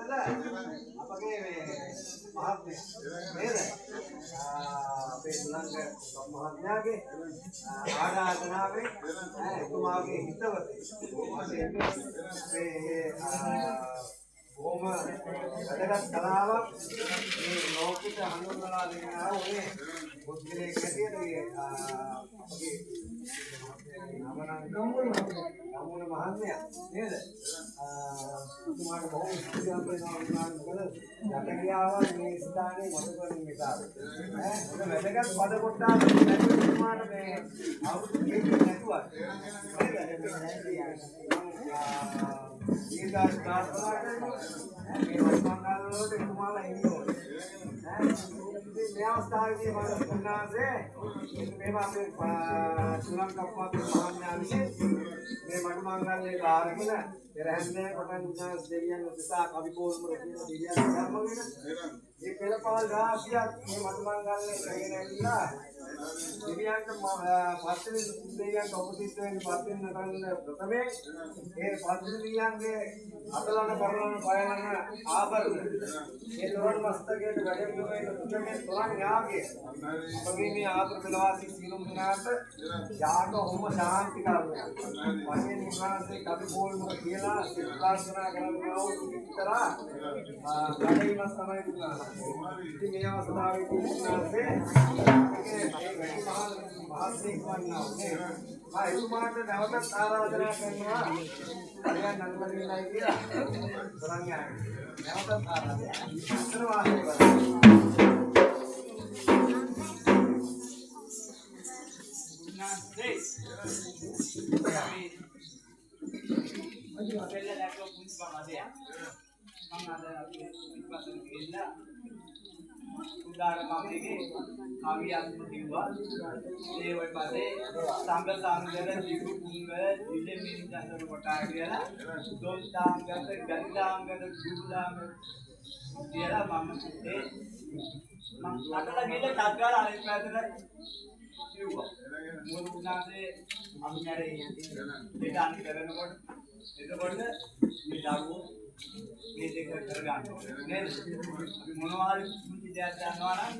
අපගේ මේ මහත්මයා නේද? අපේ තුලංග මහත්මයාගේ ආරාධනාවෙන් එතුමාගේ හිතවතේ වශයෙන් මේ බොහොම වැදගත් කලාවක් මේ ලෝකෙට හඳුන්වලා දෙනවා ඔය පුද්ගලයෙක් හැටියට අපගේ ගම්මුණ මහත්මයා නේද? තුමාට බොහොම ස්තුතියක් වෙනවා මොකද යටගියාව මේ ස්ථානයේ මොකද නිසා හොඳ වැදගත් පද කොටාවක් නැතුව තුමාට මේ අවුරුදු දෙකක් නැතුවත් ඊට ප්‍රාර්ථනා කරනවා මේ වස්මංගල වලට තුමාලා එන්න ඕනේ මේ අවස්ථාවේදී මම උන්වහන්සේ මේව අපේ තුලංග කප්පත් මහත්මයා විසින් මේ මඩුමංගලයේ ආරගෙන පෙරහැන්නේ කොටන් දෙවියන් උදෙසා කවිපෝල්මුර කියන දෙවියන් ධර්මගෙන මේ පෙළපාල් රාශියක් මේ මඩුමංගලයේ කරගෙන ඇවිල්ලා දෙවියන්ට පස්වෙනි දෙවියන්ට ඔපසිට් වෙන පස්වෙනි නටන ප්‍රථමයෙන් ඒ පස්වෙනි දෙවියන්ගේ අතලන පරලන පයලන ආභරණ ඒ තොරන් මස්තකයේ වැඩම වෙන තුනේ තොරන් යාගේ අපගේ මේ ආත්ම පෙළවාසී සීලම් දිනාට යාග හොම ශාන්ති කරනවා වශයෙන් නිවාසේ කවිපෝල්මුර කියලා ප්‍රාර්ථනා කරනවා විතරා කඩේම තමයි දුන්නා. ඉතින් මේ අවස්ථාවේදී උන්වහන්සේ මහත්මයෙක් වන්නා නේ. එතුමාට නැවතත් ආරාධනා කරනවා. හරියන් නන්දලින්ලයි කියලා. තරංග යන්නේ. නැවතත් ආරාධනා. අතර වාසය කරනවා. Hotel laptop punya bang ada ya, bang ada pasang gila, udara kami ini kami yang berdua, lewat pada tanggal jiru bunga, jile min jangan berkata dia lah, dol tanggal gandang dia lah mama itu, ada lagi le tanggal ada pada jiwa, mulu nanti aku nyari ini dan kerana itu boleh dilakukan ini dekat kerja, nih, manual mesti diajarkan orang.